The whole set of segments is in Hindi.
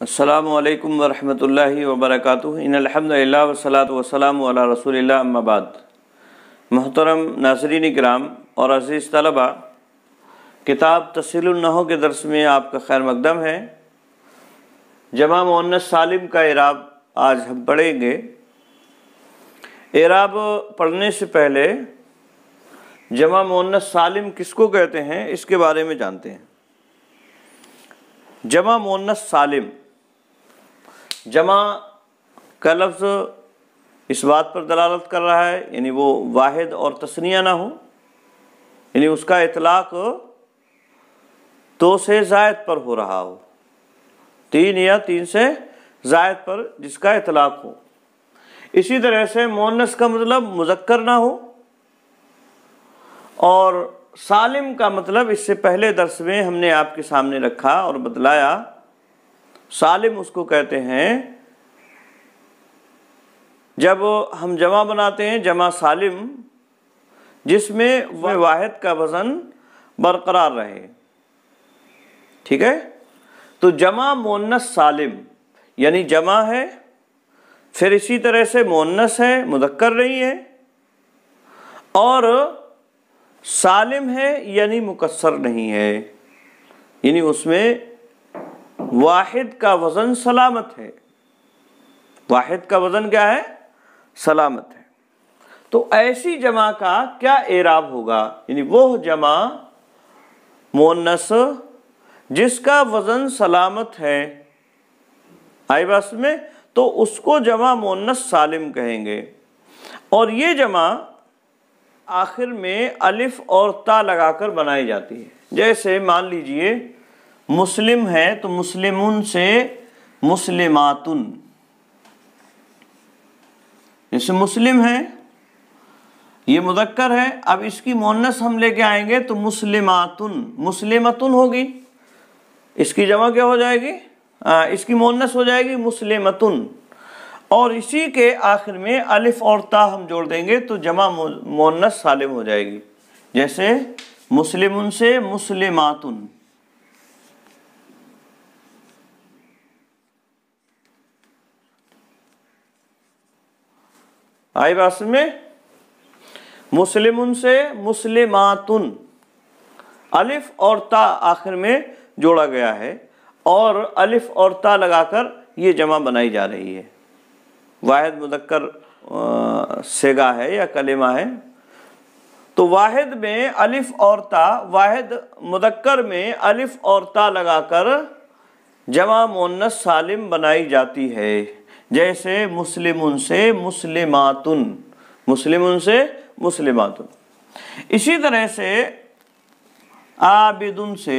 अस्सलामु अलैकुम वरहमतुल्लाहि वबरकातुहू। इन्नल हम्दुलिल्लाह वस्सलातु वस्सलामु अला रसूलिल्लाह अम्मा बाद। मोहतरम नाज़रीन किराम और अज़ीज़ तलबा, किताब तस्हीलुन नहव के दर्स में आपका खैर मकदम है। जमा मुअन्नस सालिम का इराब आज हम पढ़ेंगे। इराब पढ़ने से पहले जमा मुअन्नस सालिम किसको कहते हैं इसके बारे में जानते हैं। जमा मुअन्नस सालिम, जमा का लफ्ज़ इस बात पर दलालत कर रहा है यानी वो वाहिद और तस्निया ना हो, यानी उसका इतलाक़ दो से ज़ायद पर हो रहा हो, तीन या तीन से ज़ायद पर जिसका इतलाक़ हो। इसी तरह से मुअन्नस का मतलब मुज़क्कर ना हो, और सालिम का मतलब इससे पहले दर्स में हमने आपके सामने रखा और बतलाया। सालिम उसको कहते हैं जब हम जमा बनाते हैं, जमा सालिम, जिसमें वह वाहिद का वज़न बरकरार रहे। ठीक है, तो जमा मुअन्नस सालिम यानी जमा है, फिर इसी तरह से मुअन्नस है, मुज़क्कर नहीं है, और सालिम है यानी मुकस्सर नहीं है, यानी उसमें वाहिद का वज़न सलामत है। वाहिद का वज़न क्या है? सलामत है। तो ऐसी जमा का क्या एराब होगा, यानी वो जमा मुअन्नस जिसका वज़न सलामत है, आई बात में, तो उसको जमा मुअन्नस सालिम कहेंगे। और ये जमा आखिर में अलिफ और ता लगाकर बनाई जाती है। जैसे मान लीजिए मुस्लिम है तो मुस्लिमुन से मुस्लिमातुन, जैसे मुस्लिम है ये मुज़क्कर है, अब इसकी मुअन्नस हम लेके आएंगे तो मुस्लिमातुन, मुस्लिमतुन होगी, इसकी जमा क्या हो जाएगी? इसकी मुअन्नस हो जाएगी मुस्लिमतुन, और इसी के आखिर में अलिफ और ता हम जोड़ देंगे तो जमा मुअन्नस सालिम हो जाएगी। जैसे मुस्लिमुन से मुस्लिमातुन। आई बात में, मुस्लिमुन से मुस्लिमातुन, अलिफ और ता आखिर में जोड़ा गया है और अलिफ और ता लगाकर ये जमा बनाई जा रही है। वाहिद मुज़क्कर सेगा है या कलिमा है, तो वाहिद में अलिफ और ता, वाहिद मुज़क्कर में अलिफ और ता लगाकर जमा मुअन्नस सालिम बनाई जाती है। जैसे मुस्लिमुन से मुस्लिमातुन, मुस्लिमुन से मुस्लिमातुन। इसी तरह से आबिदुन से,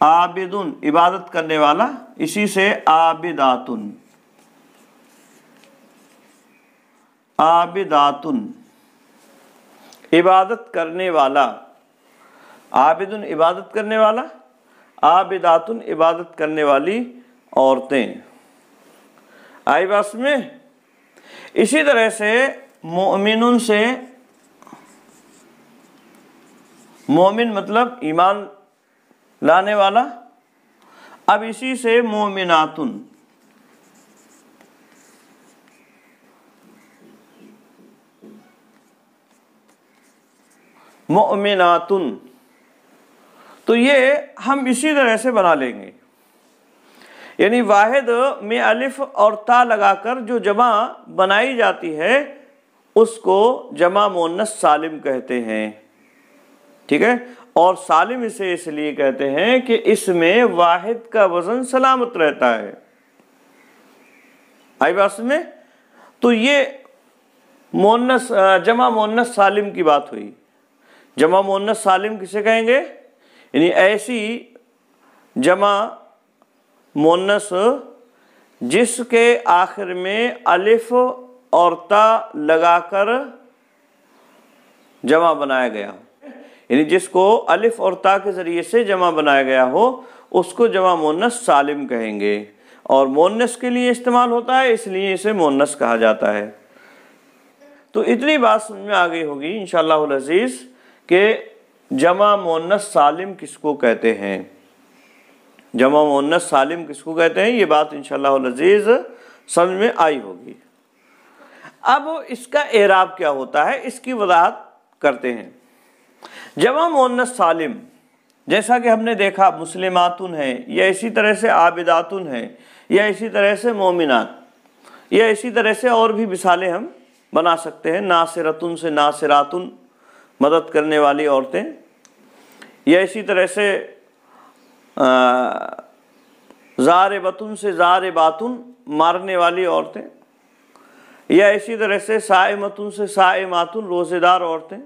आबिदुन इबादत करने वाला, इसी से आबिदातुन, आबिदातुन इबादत करने वाला, आबिदुन इबादत करने वाला, आबिदातुन इबादत करने वाली औरतें। आई बात में। इसी तरह से मोमिनुन से, मोमिन मतलब ईमान लाने वाला, अब इसी से मोमिनातुन, मोमिनातुन, तो ये हम इसी तरह से बना लेंगे। यानी वाहिद में अलिफ और ता लगाकर जो जमा बनाई जाती है उसको जमा मुअन्नस सालिम कहते हैं। ठीक है, और सालिम इसे इसलिए कहते हैं कि इसमें वाहिद का वज़न सलामत रहता है। आई बात में, तो ये मुअन्नस जमा मुअन्नस सालिम की बात हुई। जमा मुअन्नस सालिम किसे कहेंगे? यानी ऐसी जमा मुअन्नस जिसके आखिर में अलिफ और ता लगाकर जमा बनाया गया हो, यानी जिसको अलिफ और ता के ज़रिए से जमा बनाया गया हो उसको जमा मुअन्नस सालिम कहेंगे। और मुअन्नस के लिए इस्तेमाल होता है इसलिए इसे मुअन्नस कहा जाता है। तो इतनी बात समझ में आ गई होगी इंशाअल्लाहुल अज़ीज़ कि जमा मुअन्नस सालिम किसको कहते हैं। जमा मुअन्नस सालिम किसको कहते हैं, ये बात इंशाअल्लाह अज़ीज़ समझ में आई होगी। अब इसका एराब क्या होता है, इसकी वजाहत करते हैं। जमा मुअन्नस सालिम जैसा कि हमने देखा मुस्लिमातुन है, या इसी तरह से आबिदातुन है, या इसी तरह से मोमिनात, या इसी तरह से और भी मिसालें हम बना सकते हैं। नासिरतुन से नासिरातुन, मदद करने वाली औरतें, या इसी तरह से ज़ारिबतुन से ज़ारिबातुन, मारने वाली औरतें, या इसी तरह से साइमतुन से साइमातुन, रोज़ेदार औरतें।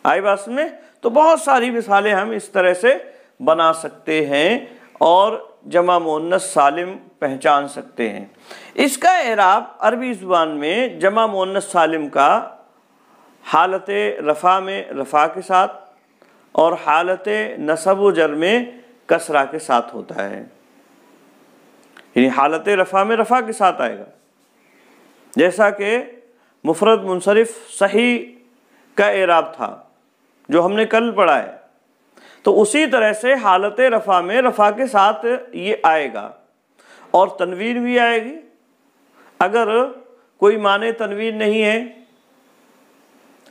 आई बात में? तो बहुत सारी मिसालें हम इस तरह से बना सकते हैं और जमा मुअन्नस सालिम पहचान सकते हैं। इसका एराब अरबी ज़ुबान में जमा मुअन्नस सालिम का हालत रफ़ा में रफ़ा के साथ और हालत नसब व जर में कसरा के साथ होता है। यानी हालत रफ़ा में रफ़ा के साथ आएगा, जैसा कि मुफरद मुनसरिफ सही का एराब था जो हमने कल पढ़ा है, तो उसी तरह से हालत रफ़ा में रफ़ा के साथ ये आएगा और तनवीन भी आएगी। अगर कोई माने तनवीन नहीं है,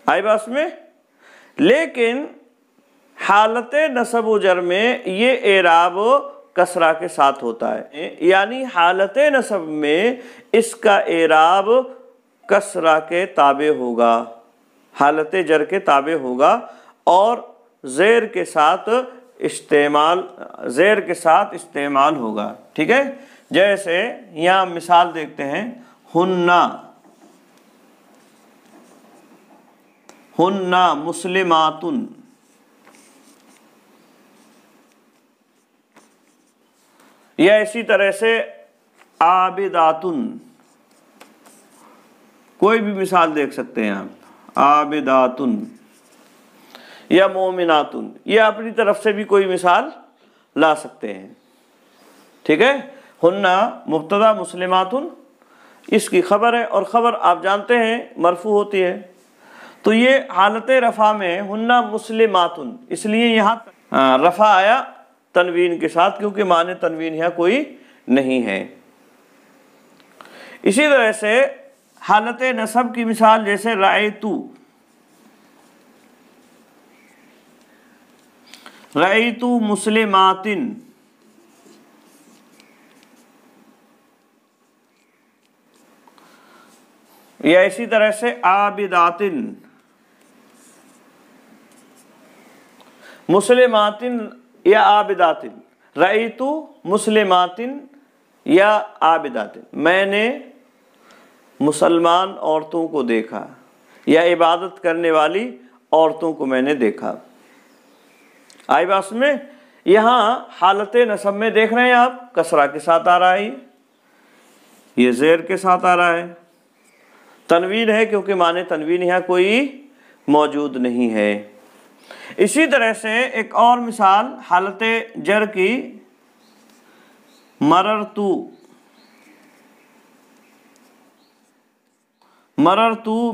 आई बात में, लेकिन हालत नसब व जर में ये एराब कसरा के साथ होता है, यानी हालत नसब में इसका एराब कसरा के ताबे होगा, हालत जर के ताबे होगा और ज़ेर के साथ इस्तेमाल होगा। ठीक है, जैसे यहाँ मिसाल देखते हैं, हुन्ना मुस्लिमातुन, या इसी तरह से आबिदातुन, कोई भी मिसाल देख सकते हैं आप, आबिदातुन या मोमिनातुन, या अपनी तरफ से भी कोई मिसाल ला सकते हैं। ठीक है, हुन्ना मुब्तदा मुस्लिमातुन इसकी खबर है, और ख़बर आप जानते हैं मरफू होती है, तो ये हालत रफ़ा में हुन्ना मुस्लिमातुन, इसलिए यहाँ रफ़ा आया तनवीन के साथ, क्योंकि माने तनवीन यहाँ कोई नहीं है। इसी तरह से हालत नसब की मिसाल, जैसे रअयतु मुस्लिमातिन, या इसी तरह से आबिदातिन, मुस्लिमातिन या आबिदातिन, रअयतु मुस्लिमातिन या आबिदातिन, मैंने मुसलमान औरतों को देखा, या इबादत करने वाली औरतों को मैंने देखा। आई बात में? यहाँ हालत नसब में देख रहे हैं आप, कसरा के साथ आ रहा है, ये ज़ेर के साथ आ रहा है, तनवीन है क्योंकि माने तनवीन यहाँ कोई मौजूद नहीं है। इसी तरह से एक और मिसाल हालत जर की, मररतु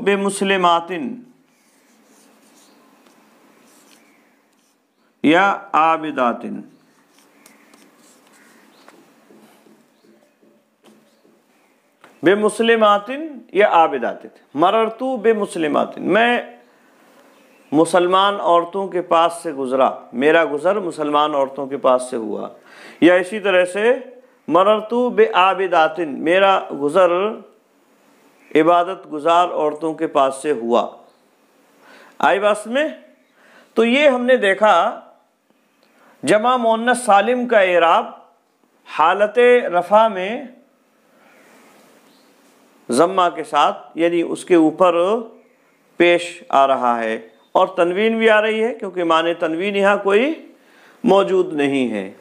बेमुस्लिमातिन या आबिदातिन। बेमुस्लिमातिन या आबिदातिन, मररतु बेमुस्लिमातिन, मैं मुसलमान औरतों के पास से गुजरा, मेरा गुजर मुसलमान औरतों के पास से हुआ। या इसी तरह से मररतु बे आबिदातिन, मेरा गुजर इबादत गुजार औरतों के पास से हुआ। आई बात में? तो ये हमने देखा जमा मुअन्नस सालिम का एराब हालत रफ़ा में ज़म्मा के साथ, यानी उसके ऊपर पेश आ रहा है, और तनवीन भी आ रही है क्योंकि माने तनवीन यहाँ कोई मौजूद नहीं है,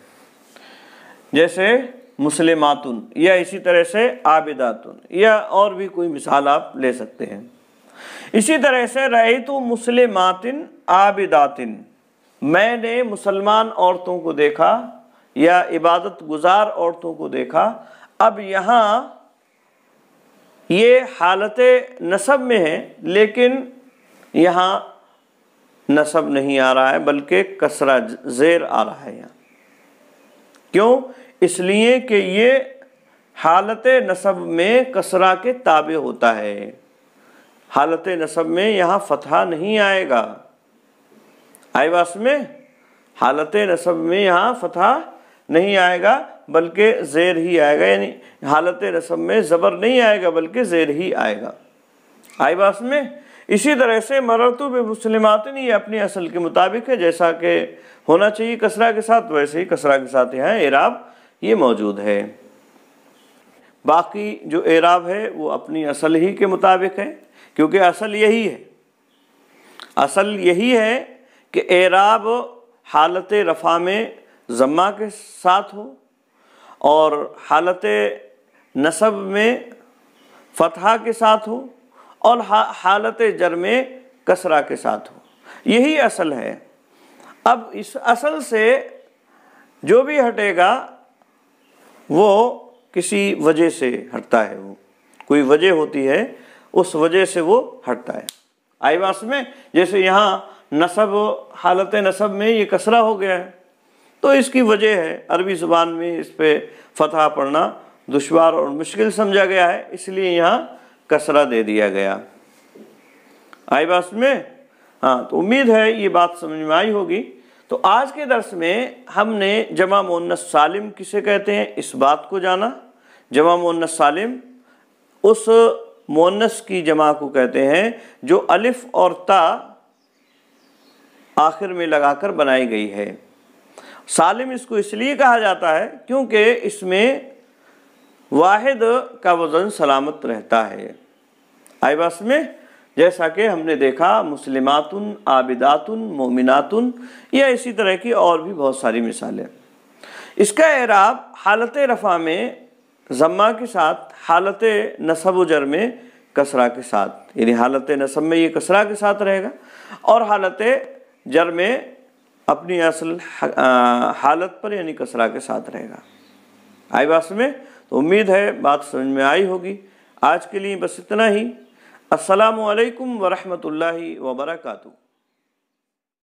जैसे मुस्लिमातुन, या इसी तरह से आबिदातुन, या और भी कोई मिसाल आप ले सकते हैं। इसी तरह से रअयतु मुस्लिमातिन आबिदातिन, मैंने मुसलमान औरतों को देखा या इबादत गुजार औरतों को देखा। अब यहाँ ये हालत नसब में है, लेकिन यहाँ नसब नहीं आ रहा है बल्कि कसरा ज़ेर आ रहा है यहाँ। क्यों? इसलिए कि ये हालत नसब में कसरा के ताबे होता है। हालत नसब में यहाँ फतहा नहीं आएगा। आई बात में? हालत नसब में यहाँ फतहा नहीं आएगा बल्कि ज़ेर ही आएगा, यानी हालत नसब में ज़बर नहीं आएगा बल्कि ज़ेर ही आएगा। आई बात में? इसी तरह से मरतु बिमुस्लिमातिन ये अपनी असल के मुताबिक है, जैसा कि होना चाहिए कसरा के साथ, वैसे ही कसरा के साथ यहाँ एराब ये मौजूद है। बाकी जो एराब है वो अपनी असल ही के मुताबिक है, क्योंकि असल यही है, असल यही है कि एराब हालत रफ़ा में ज़म्मा के साथ हो और हालत नसब में फ़तहा के साथ हो और हालत जर में कसरा के साथ हो, यही असल है। अब इस असल से जो भी हटेगा वो किसी वजह से हटता है, वो कोई वजह होती है, उस वजह से वो हटता है। आई बात में? जैसे यहाँ नसब, हालत नसब में ये कसरा हो गया है तो इसकी वजह है अरबी ज़ुबान में इस पे फ़तहा पढ़ना दुश्वार और मुश्किल समझा गया है, इसलिए यहाँ कसरा दे दिया गया। आई बात में? हाँ, तो उम्मीद है ये बात समझ में आई होगी। तो आज के दर्स में हमने जमा मुअन्नस सालिम किसे कहते हैं इस बात को जाना। जमा मुअन्नस सालिम उस मुअन्नस की जमा को कहते हैं जो अलिफ और ता आखिर में लगाकर बनाई गई है। सालिम इसको इसलिए कहा जाता है क्योंकि इसमें वाहिद का वज़न सलामत रहता है। आई बात में? जैसा कि हमने देखा मुस्लिमातुन, आबिदातुन, मोमिनातुन या इसी तरह की और भी बहुत सारी मिसालें। इसका एराब हालत रफ़ा में ज़म्मा के साथ, हालत नसब व जर में कसरा के साथ, यानी हालत नसब में ये कसरा के साथ रहेगा और हालत जर में अपनी असल हालत पर यानी कसरा के साथ रहेगा। आई बात में? तो उम्मीद है बात समझ में आई होगी। आज के लिए बस इतना ही। अस्सलामु अलैकुम व रहमतुल्लाहि व बरकातुहू।